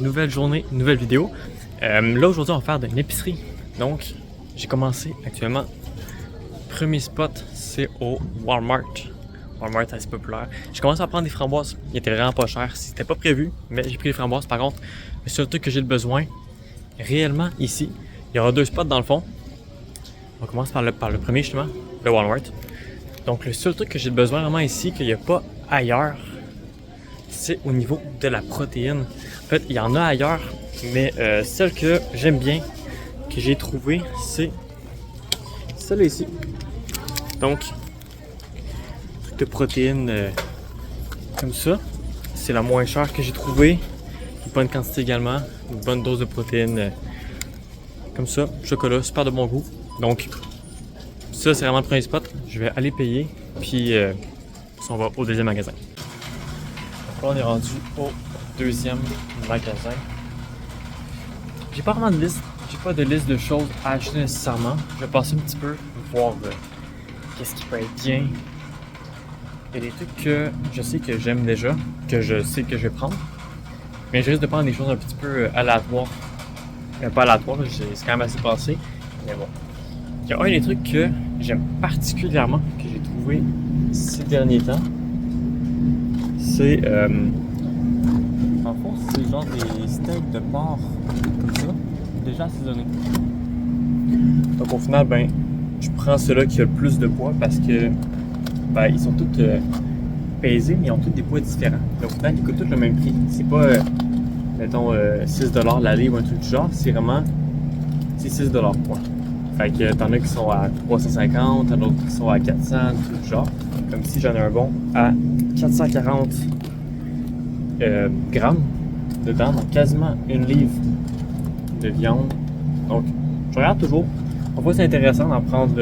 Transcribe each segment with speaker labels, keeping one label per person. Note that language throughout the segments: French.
Speaker 1: nouvelle journée, nouvelle vidéo. Là aujourd'hui on va faire de l'épicerie. Donc j'ai commencé actuellement. Premier spot c'est au Walmart. Walmart c'est assez populaire. J'ai commencé à prendre des framboises. Il était vraiment pas cher. C'était pas prévu, mais j'ai pris les framboises. Par contre, le seul truc que j'ai besoin réellement ici, il y aura deux spots dans le fond. On commence par le premier justement, le Walmart. Donc le seul truc que j'ai besoin vraiment ici, qu'il n'y a pas ailleurs, c'est au niveau de la protéine. En fait, il y en a ailleurs, mais celle que j'aime bien, que j'ai trouvée, c'est celle ici. Donc, truc de protéines comme ça, c'est la moins chère que j'ai trouvée. Une bonne quantité également, une bonne dose de protéines comme ça, chocolat, super de bon goût. Donc, ça c'est vraiment le premier spot. Je vais aller payer, puis on va au deuxième magasin. Donc là, on est rendu au deuxième magasin. J'ai pas vraiment de liste, j'ai pas de liste de choses à acheter nécessairement. Je vais passer un petit peu, voir qu'est-ce qui peut être bien. Il y a des trucs que je sais que j'aime déjà, que je sais que je vais prendre. Mais je risque de prendre des choses un petit peu aléatoires. Pas aléatoires, c'est quand même assez passé. Mais bon. Il y a un des trucs que j'aime particulièrement, que j'ai trouvé ces derniers temps. C'est en fond, c'est genre des steaks de porc comme ça, déjà assaisonnés. Donc au final, ben, je prends ceux-là qui a le plus de poids parce que ben, ils sont tous pesés, mais ils ont tous des poids différents. Donc au final, ils coûtent tous le même prix. C'est pas, mettons, 6$ la livre ou un truc du genre, c'est vraiment, c'est 6$ point. Fait que t'en as qui sont à 350, t'en as d'autres qui sont à 400, tout du genre. Comme si j'en ai un bon à 440 grammes dedans, donc quasiment une livre de viande. Donc, je regarde toujours. On voit c'est intéressant d'en prendre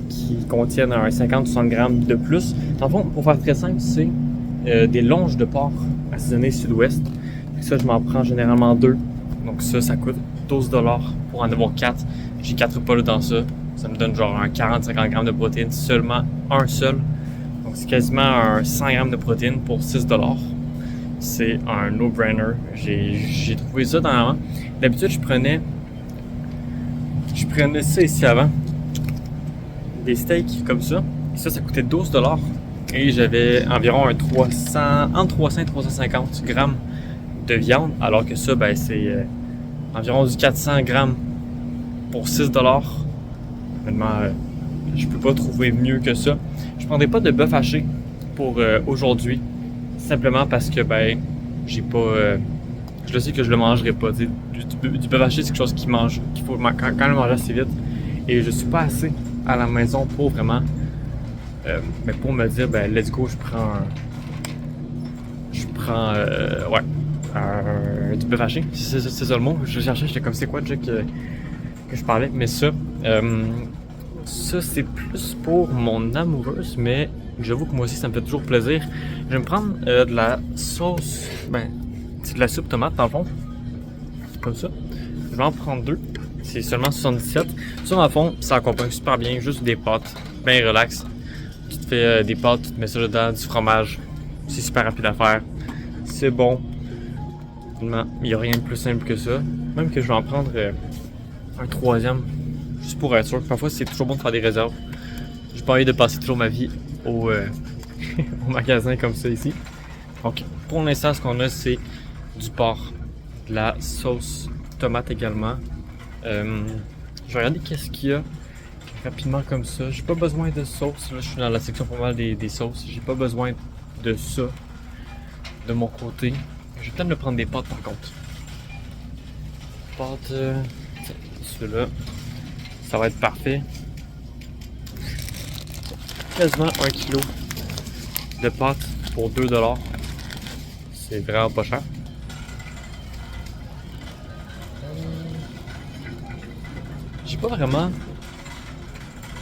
Speaker 1: qui contiennent un 50-60 grammes de plus. Dans le fond, pour faire très simple, c'est des longes de porc assaisonnées sud-ouest. Ça, je m'en prends généralement 2. Donc ça coûte 12$ pour en avoir 4. J'ai 4 repas là dans ça. Ça me donne genre un 40-50 grammes de protéines, seulement un seul. Donc c'est quasiment un 100 grammes de protéines pour 6$. C'est un no-brainer. J'ai trouvé ça dernièrement. D'habitude, je prenais ça ici avant. Des steaks comme ça. Et ça coûtait 12$. Et j'avais environ entre 300 et 350 grammes de viande. Alors que ça, ben, c'est environ du 400 grammes pour 6$. Honnêtement, je peux pas trouver mieux que ça. Je prendrai pas de bœuf haché pour aujourd'hui. Simplement parce que ben j'ai pas. Je le sais que je le mangerai pas. Du bœuf haché, c'est quelque chose qu'il faut quand même manger assez vite. Et je suis pas assez à la maison pour vraiment. Mais pour me dire ben let's go, je prends du bœuf haché. C'est ça le mot. Je cherchais, j'étais comme c'est quoi déjà que je parlais. Mais ça c'est plus pour mon amoureuse, mais j'avoue que moi aussi ça me fait toujours plaisir. Je vais me prendre de la sauce, ben c'est de la soupe tomate dans le fond, comme ça. Je vais en prendre 2, c'est seulement 77. Ça dans le fond, ça accompagne super bien, juste des pâtes, bien relax. Tu te fais des pâtes, tu te mets ça dedans, du fromage, c'est super rapide à faire, c'est bon. Il n'y a rien de plus simple que ça. Même que je vais en prendre un troisième, juste pour être sûr. Parfois, c'est toujours bon de faire des réserves. J'ai pas envie de passer toujours ma vie au magasin comme ça ici. Donc, pour l'instant, ce qu'on a, c'est du porc, de la sauce tomate également. Je vais regarder qu'est-ce qu'il y a rapidement comme ça. J'ai pas besoin de sauce. Là, je suis dans la section pas mal des sauces. J'ai pas besoin de ça de mon côté. Je vais peut-être me prendre des pâtes par contre. Pâtes, ceux-là, ça va être parfait. Quasiment 1 kg de pâtes pour 2$. C'est vraiment pas cher. J'ai pas vraiment,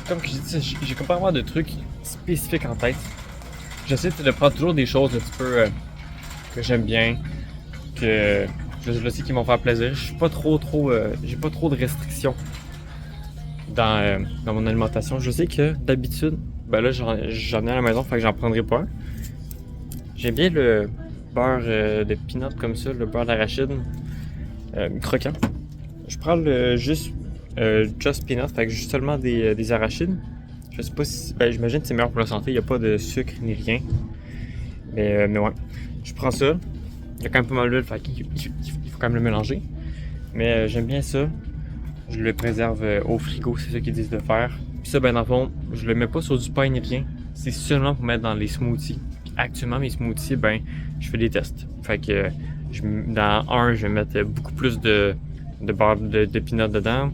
Speaker 1: comme je dis, j'ai pas vraiment de trucs spécifiques en tête. J'essaie de prendre toujours des choses un petit peu que j'aime bien, que je sais qu'ils vont faire plaisir. Je suis pas trop j'ai pas trop de restrictions dans mon alimentation. Je sais que d'habitude, ben là j'en ai à la maison, fait que j'en prendrai pas un. J'aime bien beurre de peanut comme ça, le beurre d'arachide croquant. Je prends le juste peanut, fait que juste seulement des arachides. Je sais pas si. Ben, j'imagine que c'est meilleur pour la santé, il n'y a pas de sucre ni rien. Mais ouais. Je prends ça. Il y a quand même pas mal d'huile, fait qu'il faut quand même le mélanger. Mais j'aime bien ça. Je le préserve au frigo, c'est ça qu'ils disent de faire. Puis ça, ben dans le fond, je le mets pas sur du pain ni rien. C'est seulement pour mettre dans les smoothies. Puis actuellement, mes smoothies, ben, je fais des tests. Fait que dans un, je vais mettre beaucoup plus de beurre de peanut dedans.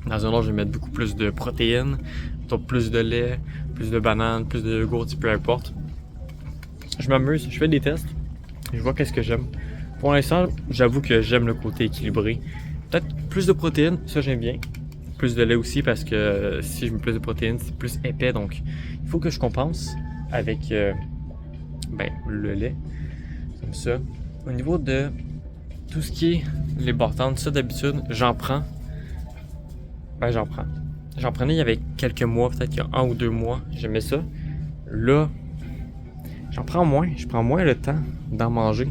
Speaker 1: Dans un autre, je vais mettre beaucoup plus de protéines, donc plus de lait, plus de bananes, plus de yogourt, peu importe. Je m'amuse, je fais des tests, je vois qu'est-ce que j'aime. Pour l'instant, j'avoue que j'aime le côté équilibré. Peut-être plus de protéines, ça j'aime bien. Plus de lait aussi parce que si je mets plus de protéines, c'est plus épais, donc il faut que je compense avec le lait, comme ça. Au niveau de tout ce qui est les bartendes, ça d'habitude, j'en prends. J'en prenais il y avait quelques mois, peut-être il y a 1 ou 2 mois, j'aimais ça. Là, j'en prends moins, je prends moins le temps d'en manger.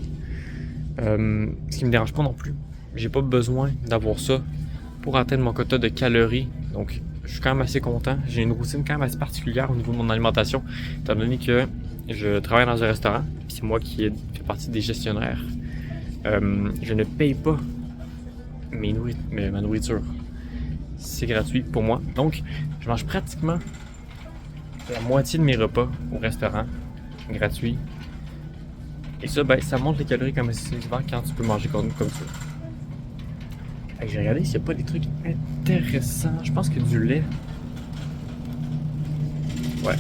Speaker 1: Ce qui me dérange pas non plus. J'ai pas besoin d'avoir ça pour atteindre mon quota de calories. Donc, je suis quand même assez content. J'ai une routine quand même assez particulière au niveau de mon alimentation, étant donné que je travaille dans un restaurant, puis c'est moi qui fais partie des gestionnaires. Je ne paye pas ma nourriture. C'est gratuit pour moi. Donc, je mange pratiquement la moitié de mes repas au restaurant, gratuit. Et ça, ben, ça monte les calories comme c'est souvent quand tu peux manger comme ça. J'ai regardé s'il n'y a pas des trucs intéressants. Je pense que du lait. Ouais.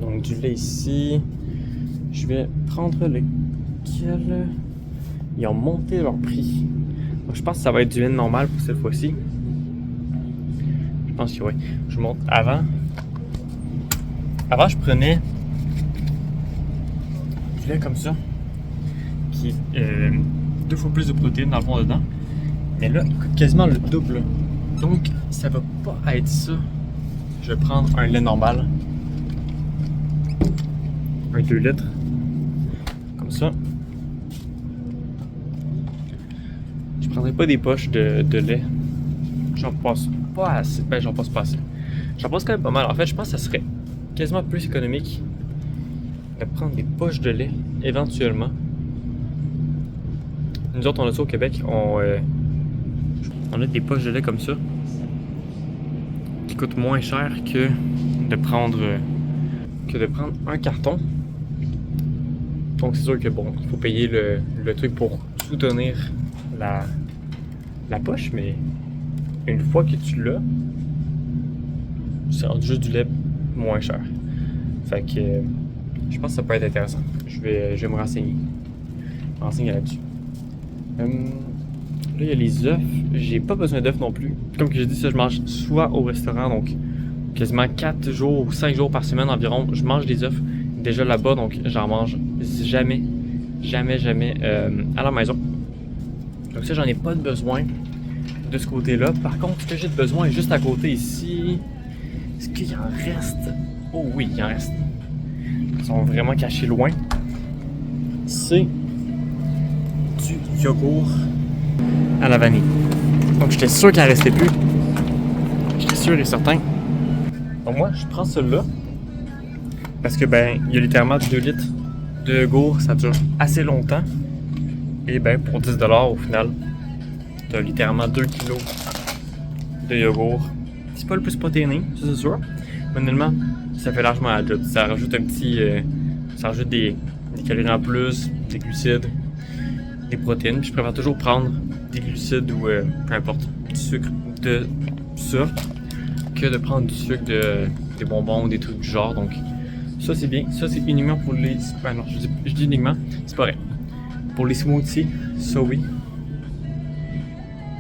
Speaker 1: Donc, du lait ici. Je vais prendre lequel. Ils ont monté leur prix. Donc, je pense que ça va être du lait normal pour cette fois-ci. Je pense que oui. Je monte avant. Avant, je prenais du lait comme ça, qui est 2 fois plus de protéines dans le fond dedans. Mais là, il coûte quasiment le double. Donc, ça va pas être ça. Je vais prendre un lait normal. Un 2 litres. Comme ça. Je prendrai pas des poches de lait. J'en passe pas assez. Ben, j'en passe pas assez. J'en passe quand même pas mal. En fait, je pense que ça serait quasiment plus économique de prendre des poches de lait, éventuellement. Nous autres, on a ça au Québec. On a des poches de lait comme ça qui coûtent moins cher que de prendre un carton. Donc, c'est sûr que bon, il faut payer le truc pour soutenir la poche, mais une fois que tu l'as, c'est juste du lait moins cher. Fait que je pense que ça peut être intéressant. Je vais me renseigner. Là-dessus. Là, il y a les œufs. J'ai pas besoin d'œufs non plus. Comme que j'ai dit, ça, je mange souvent au restaurant, donc quasiment 4 jours ou 5 jours par semaine environ, je mange des œufs déjà là-bas, donc j'en mange jamais à la maison. Donc ça, j'en ai pas de besoin de ce côté-là. Par contre, ce que j'ai de besoin est juste à côté ici. Est-ce qu'il en reste? Oh oui, il en reste. Ils sont vraiment cachés loin. C'est du yogourt à la vanille. Donc j'étais sûr qu'il en restait plus. J'étais sûr et certain. Donc moi, je prends celui-là. Parce que ben, il y a littéralement 2 litres de yogourt, ça dure assez longtemps. Et ben, pour 10$ au final, t'as littéralement 2 kilos de yogourt. C'est pas le plus protéiné, ça c'est sûr. Mais honnêtement, ça fait largement la job. Ça rajoute un petit. Ça rajoute des calories en plus, des glucides, des protéines. Puis je préfère toujours prendre des glucides ou peu importe, du sucre de ça que de prendre du sucre des bonbons ou des trucs du genre. Donc, ça c'est bien. Ça c'est uniquement pour les. Ben non, je dis uniquement, c'est pas vrai. Pour les smoothies, ça oui.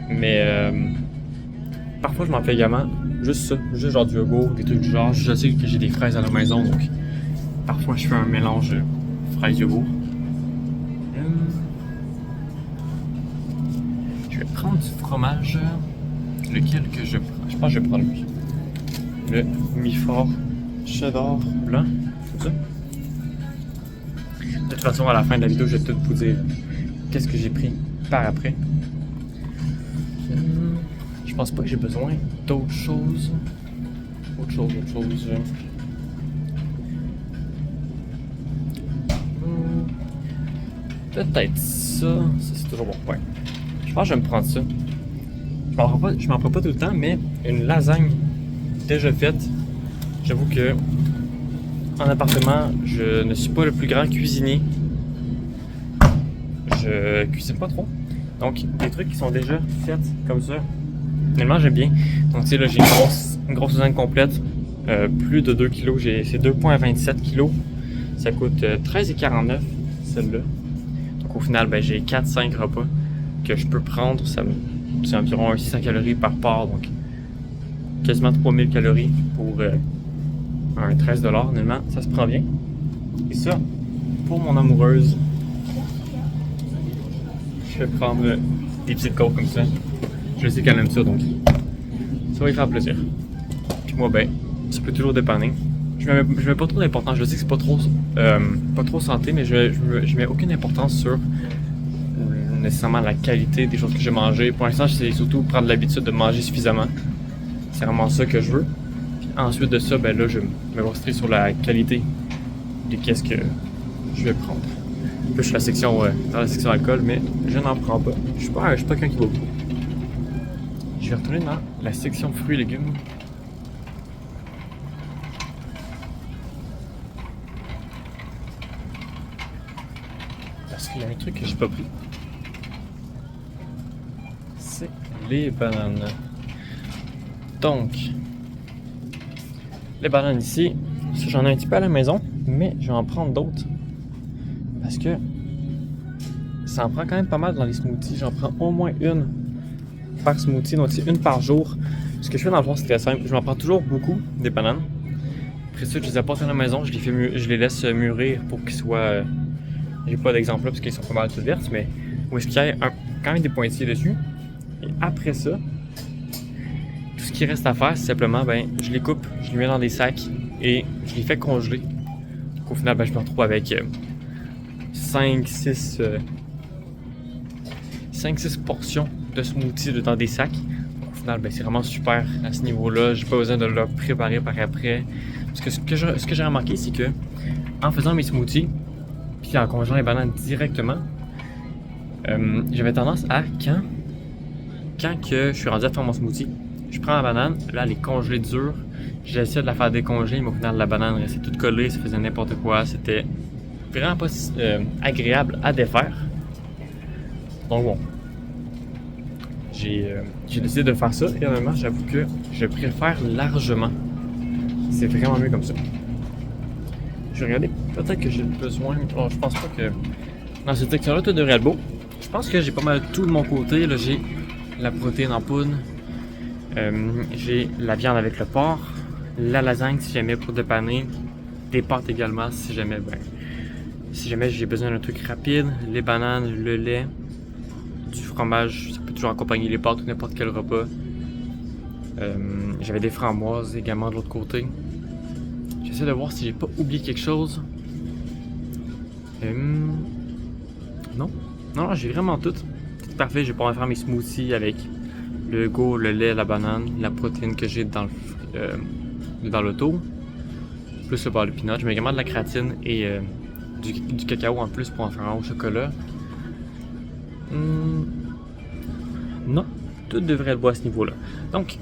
Speaker 1: Mais parfois je m'en fais également juste ça, juste genre du yogourt, des trucs du genre. Je sais que j'ai des fraises à la maison, donc parfois je fais un mélange fraise-yogourt. Je vais prendre du fromage. Lequel que je prends? Je pense que je vais prendre lui. Le mi-fort cheddar blanc, comme ça. De toute façon, à la fin de la vidéo, je vais tout vous dire qu'est-ce que j'ai pris par après. Je pense pas que j'ai besoin d'autre chose. Autre chose. Peut-être ça. Ça, c'est toujours bon. Ouais. Je pense que je vais me prendre ça. Je m'en prends pas tout le temps, mais une lasagne déjà faite. J'avoue que en appartement, je ne suis pas le plus grand cuisinier. Je cuisine pas trop. Donc, des trucs qui sont déjà faits comme ça, finalement, j'aime bien. Donc, tu sais, là, j'ai une grosse lasagne complète. Plus de 2 kg. C'est 2,27 kg. Ça coûte 13,49 celle-là. Donc, au final, ben, j'ai 4-5 repas que je peux prendre. C'est environ 600 calories par part. Donc, quasiment 3000 calories pour un 13$. Honnêtement, ça se prend bien. Et ça, pour mon amoureuse, je vais prendre des petites côtes comme ça. Je sais qu'elle aime ça, donc ça va lui faire plaisir. Puis moi, ben, ça peut toujours dépanner. Je mets pas trop d'importance. Je sais que c'est pas trop santé, mais je mets aucune importance sur nécessairement la qualité des choses que j'ai mangées. Pour l'instant, c'est surtout prendre l'habitude de manger suffisamment. C'est vraiment ça que je veux. Puis ensuite de ça, ben là, je me concentrer sur la qualité de qu'est-ce que je vais prendre. Là, je suis dans la section alcool, mais je n'en prends pas. Je suis pas quelqu'un qui va beaucoup. Je vais retourner dans la section fruits et légumes. Parce qu'il y a un truc que j'ai pas pris. C'est les bananes. Donc, les bananes ici, j'en ai un petit peu à la maison, mais je vais en prendre d'autres. Parce que ça en prend quand même pas mal dans les smoothies. J'en prends au moins une par smoothie, donc c'est une par jour. Ce que je fais dans le fond, c'est très simple. Je m'en prends toujours beaucoup des bananes. Après ça, je les apporte à la maison, je les laisse mûrir pour qu'ils soient. J'ai pas d'exemple là parce qu'ils sont pas mal toutes vertes, mais où est-ce qu'il y a quand même des pointillés dessus. Et après ça, tout ce qui reste à faire, c'est simplement, ben, je les coupe, je les mets dans des sacs et je les fais congeler. Donc au final, ben, je me retrouve avec 5-6 portions de smoothie dans des sacs. Au final, ben, c'est vraiment super à ce niveau-là. J'ai pas besoin de le préparer par après. Parce que ce que j'ai remarqué, c'est que en faisant mes smoothies, puis en congelant les bananes directement, j'avais tendance à, quand que je suis rendu à faire mon smoothie, je prends la banane, là elle est congelée dure, j'essaie de la faire décongeler, mais au final la banane restait toute collée, ça faisait n'importe quoi, c'était vraiment pas agréable à défaire. Donc bon, j'ai décidé de faire ça et honnêtement j'avoue que je préfère largement. C'est vraiment mieux comme ça. Je vais regarder, peut-être que j'ai besoin, oh, je pense pas que dans cette section-là tout devrait être beau. Je pense que j'ai pas mal tout de mon côté, là j'ai la protéine en poudre, j'ai la viande avec le porc, la lasagne si jamais pour dépanner, des pâtes également si jamais j'ai besoin d'un truc rapide, les bananes, le lait, du fromage, ça peut toujours accompagner les pâtes ou n'importe quel repas. J'avais des framboises également de l'autre côté. J'essaie de voir si j'ai pas oublié quelque chose. Non, j'ai vraiment tout. C'est parfait, je vais pouvoir faire mes smoothies avec le go, le lait, la banane, la protéine que j'ai dans l'auto, plus le beurre de pinot. Je mets également de la créatine et du cacao en plus pour en faire un au chocolat. Non, tout devrait être beau à ce niveau-là. Donc,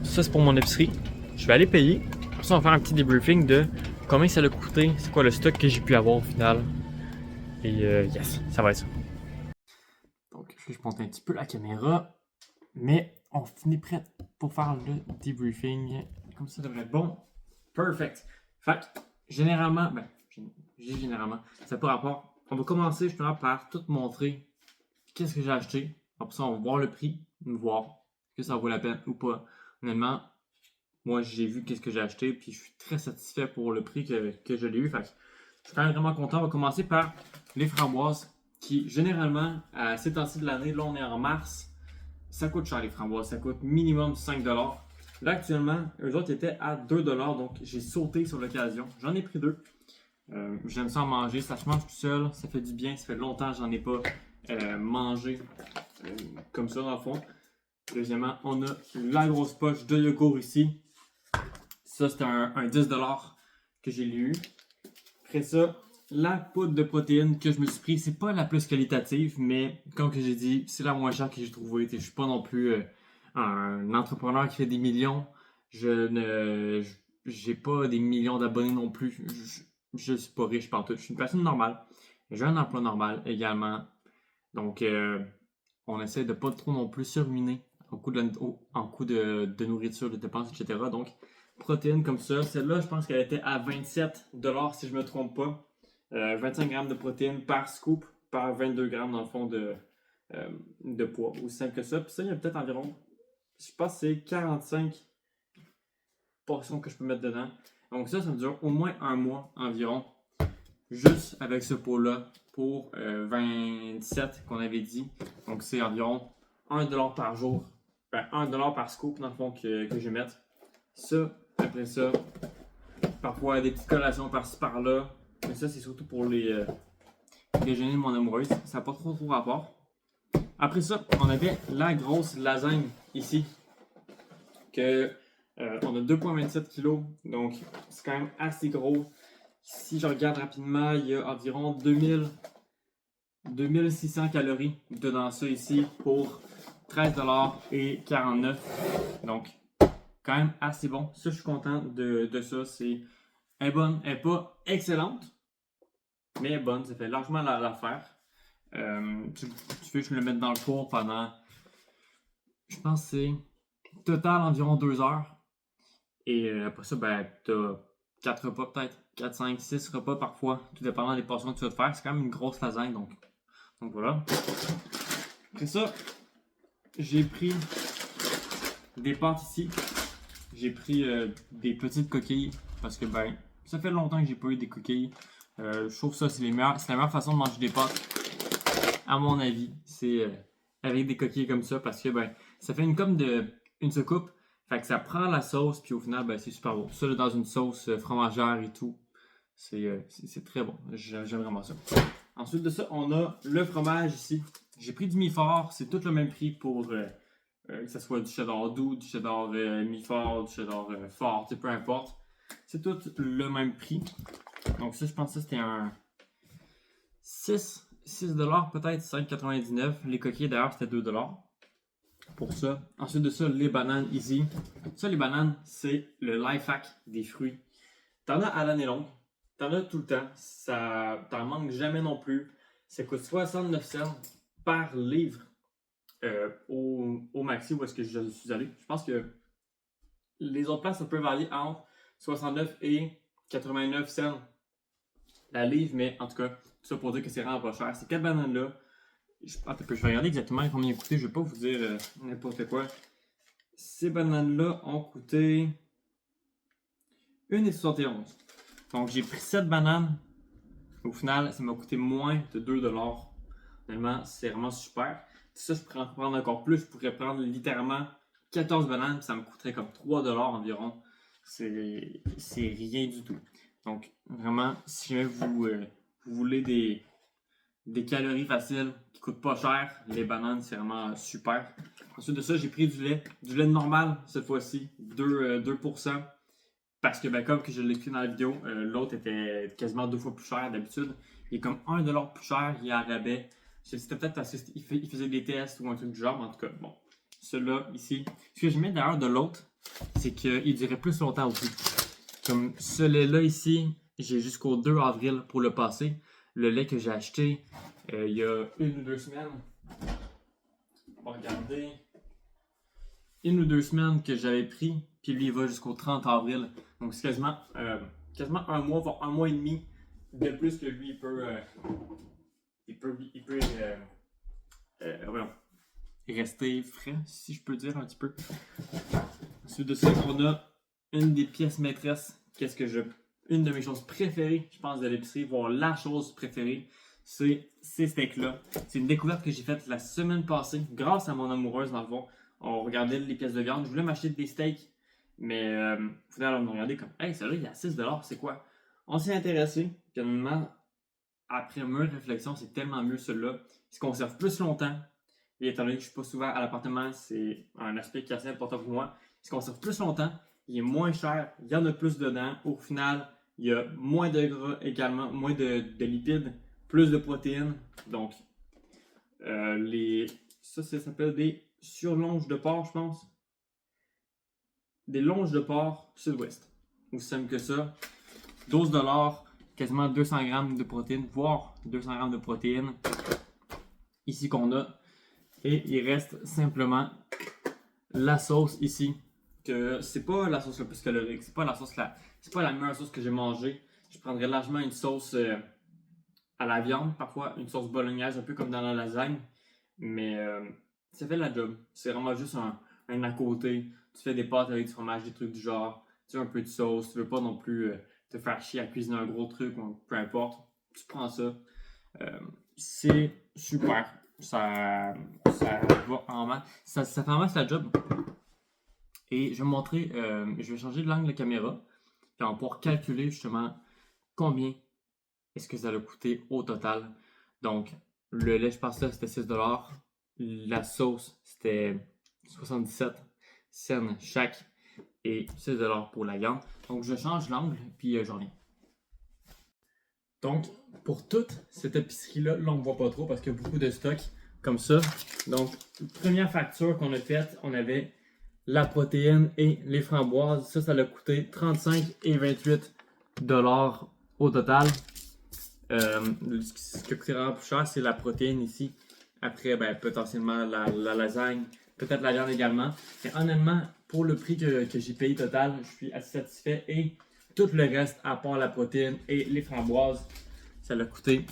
Speaker 1: ça c'est pour mon épicerie. Je vais aller payer. Pour ça, on va faire un petit debriefing de combien ça a coûté, c'est quoi le stock que j'ai pu avoir au final. Et yes, ça va être ça. Donc, je monte un petit peu la caméra. Mais on finit prêt pour faire le debriefing. Comme ça devrait être bon. Perfect. Fait que, généralement, ça peut rapport. On va commencer justement par tout montrer qu'est-ce que j'ai acheté. Après ça, on va voir le prix, voir que ça vaut la peine ou pas. Honnêtement, moi j'ai vu qu'est-ce que j'ai acheté, puis je suis très satisfait pour le prix que je l'ai eu. Fait que, je suis quand même vraiment content. On va commencer par les framboises, qui généralement, à ces temps-ci de l'année, là on est en mars, ça coûte cher les framboises, ça coûte minimum 5$. Là actuellement, eux autres étaient à 2$, donc j'ai sauté sur l'occasion. J'en ai pris deux. J'aime ça en manger, ça se mange tout seul, ça fait du bien, ça fait longtemps que j'en ai pas mangé comme ça dans le fond. Deuxièmement, on a la grosse poche de yogourt ici. Ça, c'est un 10$ que j'ai eu. Après ça, la poudre de protéines que je me suis pris, c'est pas la plus qualitative, mais comme que j'ai dit, c'est la moins chère que j'ai trouvée. Je suis pas non plus un entrepreneur qui fait des millions. J'ai pas des millions d'abonnés non plus. Je suis pas riche partout. Je suis une personne normale. J'ai un emploi normal également. Donc, on essaie de pas trop non plus se ruiner en coût de nourriture, de dépenses, etc. Donc, protéines comme ça. Celle-là, je pense qu'elle était à 27$ si je me trompe pas. 25 grammes de protéines par scoop, par 22 grammes dans le fond de poids. Aussi simple que ça. Puis ça, il y a peut-être environ, je pense que c'est 45 portions que je peux mettre dedans. Donc ça me dure au moins un mois environ. Juste avec ce pot-là pour 27 qu'on avait dit. Donc c'est environ 1$ par jour. Ben, 1$ par scoop dans le fond que je vais mettre. Ça, après ça, parfois des petites collations par-ci par-là. Mais ça, c'est surtout pour les déjeuners de mon amoureuse. Ça n'a pas trop rapport. Après ça, on avait la grosse lasagne ici. On a 2,27 kg. Donc, c'est quand même assez gros. Si je regarde rapidement, il y a environ 2600 calories dedans ça ici pour 13,49$. Donc, quand même assez bon. Ça, je suis content de ça. Elle est bonne. Elle n'est pas excellente, mais elle est bonne. Ça fait largement l'affaire. Tu veux que je le mette dans le four pendant, je pense que c'est total environ 2 heures. Et après ça, ben, tu as 4 repas peut-être. 4, 5, 6 repas parfois, tout dépendant des portions que tu vas te faire. C'est quand même une grosse lasagne, donc voilà. Après ça, j'ai pris des pâtes ici. J'ai pris des petites coquilles parce que ben, ça fait longtemps que j'ai pas eu des coquilles. Je trouve ça, c'est la meilleure façon de manger des pâtes, à mon avis. C'est avec des coquilles comme ça parce que ben, ça fait une soucoupe. Fait que ça prend la sauce, puis au final, ben, c'est super bon. Ça, là, dans une sauce fromagère et tout, c'est très bon. J'aime vraiment ça. Ensuite de ça, on a le fromage ici. J'ai pris du mi-fort. C'est tout le même prix pour que ce soit du cheddar doux, du cheddar mi-fort, du cheddar fort, peu importe. C'est tout le même prix. Donc ça, je pense que c'était un 6$ peut-être, 5,99$. Les coquilles d'ailleurs, c'était 2$ pour ça. Ensuite de ça, les bananes easy. Ça, les bananes, c'est le life hack des fruits. T'en as à l'année longue. T'en as tout le temps. T'en manques jamais non plus. Ça coûte 69 cents par livre au maxi où est-ce que je suis allé. Je pense que les autres places, ça peut varier entre 69 et 89 cents la livre, mais en tout cas, tout ça pour dire que c'est vraiment pas cher. Ces 4 bananes-là, je vais regarder exactement combien ils ont coûté. Je vais pas vous dire n'importe quoi. Ces bananes-là ont coûté 1,71$. Donc j'ai pris 7 bananes. Au final, ça m'a coûté moins de 2$. Honnêtement, c'est vraiment super. Ça, je pourrais en prendre encore plus. Je pourrais prendre littéralement 14 bananes, puis ça me coûterait comme 3$ environ. C'est rien du tout. Donc, vraiment, si jamais vous voulez des calories faciles qui coûtent pas cher, les bananes, c'est vraiment super. Ensuite de ça, j'ai pris du lait normal cette fois-ci, 2%. Parce que, ben, comme que je l'ai écrit dans la vidéo, l'autre était quasiment 2 fois plus cher d'habitude. Il est comme 1$ plus cher, il est à rabais. C'était peut-être parce qu'il faisait des tests ou un truc du genre, mais en tout cas, bon. Celui-là, ici. Ce que je mets d'ailleurs de l'autre, c'est qu'il durait plus longtemps aussi. Comme ce lait-là ici, j'ai jusqu'au 2 avril pour le passer. Le lait que j'ai acheté il y a 1 ou 2 semaines. On va regarder. 1 ou 2 semaines que j'avais pris, puis lui il va jusqu'au 30 avril. Donc c'est quasiment un mois, voire un mois et demi de plus que lui il peut rester frais, si je peux dire un petit peu. Ensuite de ça, on a une des pièces maîtresses. Une de mes choses préférées, je pense, de l'épicerie, voire la chose préférée, c'est ces steaks-là. C'est une découverte que j'ai faite la semaine passée, grâce à mon amoureuse, dans le fond. On regardait les pièces de viande. Je voulais m'acheter des steaks, mais au final, on a regardé comme, hey, celui-là, il est à 6$, c'est quoi? On s'est intéressé, Puis honnêtement, après mûre réflexion, c'est tellement mieux celui-là. Il se conserve plus longtemps. Et étant donné que je ne suis pas souvent à l'appartement, c'est un aspect qui est assez important pour moi. Il se conserve plus longtemps, il est moins cher, il y en a plus dedans. Au final, il y a moins de gras également, moins de lipides, plus de protéines. Donc, ça s'appelle des surlonges de porc, je pense. Des longes de porc Sud-Ouest. Aussi simple que ça. 12$, quasiment 200 grammes de protéines, voire 200 grammes de protéines. Ici qu'on a. Et il reste simplement la sauce ici. Que c'est pas la sauce la plus calorique, c'est pas la meilleure sauce que j'ai mangée. Je prendrais largement une sauce à la viande, parfois une sauce bolognaise, un peu comme dans la lasagne. Mais ça fait la job. C'est vraiment juste un à côté. Tu fais des pâtes avec du fromage, des trucs du genre. Tu veux un peu de sauce, tu veux pas non plus te faire chier à cuisiner un gros truc, peu importe. Tu prends ça. C'est super. Ça va en masse. Ça fait en masse la job. Et je vais vous montrer, je vais changer de l'angle de la caméra. Puis on va pouvoir calculer justement combien est-ce que ça a coûté au total. Donc, le lait, je pense que c'était 6$. La sauce, c'était 77 cents chaque. Et 6$ pour la viande. Donc, je change l'angle, puis j'en reviens. Donc, pour toute cette épicerie-là, là, on ne voit pas trop parce qu'il y a beaucoup de stock comme ça. Donc, première facture qu'on a faite, on avait la protéine et les framboises. Ça a coûté 35 et 28$ au total. Ce qui coûte vraiment plus cher, c'est la protéine ici. Après, potentiellement la lasagne, peut-être la viande également. Mais honnêtement, pour le prix que j'ai payé total, je suis assez satisfait. Et tout le reste, à part la protéine et les framboises, ça a coûté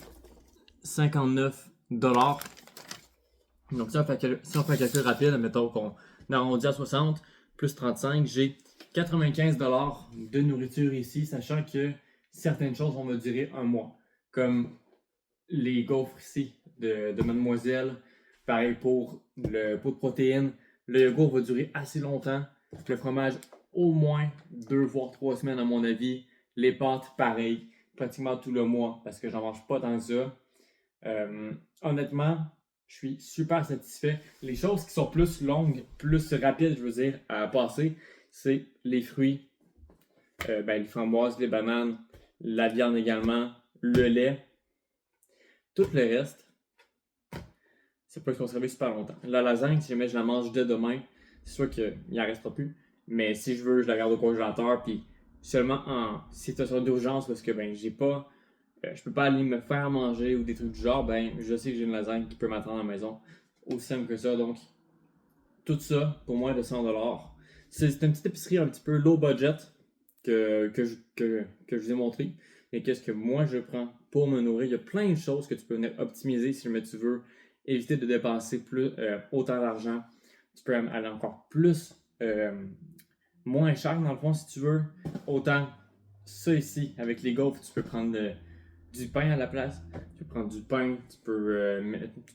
Speaker 1: 59$. Donc, si on fait un calcul rapide, mettons qu'on arrondit à 60 plus 35, j'ai 95$ de nourriture ici, sachant que certaines choses vont me durer un mois. Comme les gaufres ici de Mademoiselle. Pareil pour le pot de protéines. Le yogourt va durer assez longtemps. Le fromage, au moins 2 voire 3 semaines à mon avis. Les pâtes, pareil. Pratiquement tout le mois parce que j'en mange pas tant que ça. Honnêtement, je suis super satisfait. Les choses qui sont plus longues, plus rapides, je veux dire, à passer, c'est les fruits, les framboises, les bananes, la viande également, le lait. Tout le reste, ça peut se conserver super longtemps. La lasagne, si jamais je la mange dès demain, c'est sûr qu'il n'en restera plus. Mais si je veux, je la garde au congélateur. Puis seulement en situation d'urgence, parce que je peux pas aller me faire manger ou des trucs du genre, je sais que j'ai une lasagne qui peut m'attendre à la maison. Aussi simple que ça. Donc, tout ça, pour moi, de 100$. C'est une petite épicerie un petit peu low budget que je vous ai montré. Et qu'est-ce que moi je prends pour me nourrir. Il y a plein de choses que tu peux venir optimiser si jamais tu veux éviter de dépenser autant d'argent. Tu peux aller encore plus, moins cher dans le fond si tu veux. Autant ça ici, avec les gaufres, tu peux prendre du pain à la place. Tu peux prendre du pain, tu peux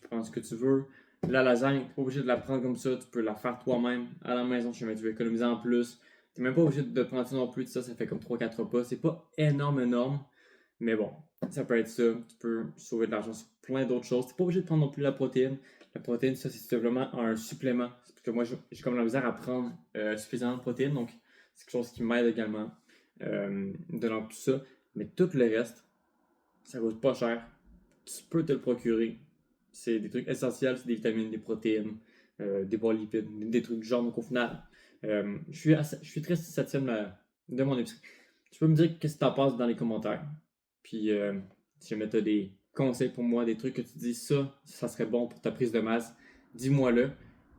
Speaker 1: prendre ce que tu veux. La lasagne, tu n'es pas obligé de la prendre comme ça. Tu peux la faire toi-même à la maison si jamais tu veux économiser en plus. Tu n'es même pas obligé de prendre ça non plus. Ça fait comme 3-4 repas. C'est pas énorme. Mais bon, ça peut être ça. Tu peux sauver de l'argent sur plein d'autres choses. Tu n'es pas obligé de prendre non plus la protéine. La protéine, ça, c'est simplement un supplément. Parce que moi, j'ai comme la misère à prendre suffisamment de protéines. Donc, c'est quelque chose qui m'aide également. Donnant tout ça. Mais tout le reste, ça coûte pas cher. Tu peux te le procurer. C'est des trucs essentiels. C'est des vitamines, des protéines, des bons lipides, des trucs du genre. Donc, au final, je suis très satisfait de mon épicerie. Tu peux me dire qu'est-ce que tu en penses dans les commentaires. Puis, si jamais tu as des conseils pour moi, des trucs que tu dis, ça serait bon pour ta prise de masse, dis-moi-le.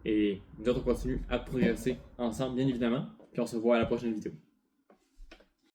Speaker 1: Et nous autres, on continue à progresser ensemble, bien évidemment. Puis on se voit à la prochaine vidéo.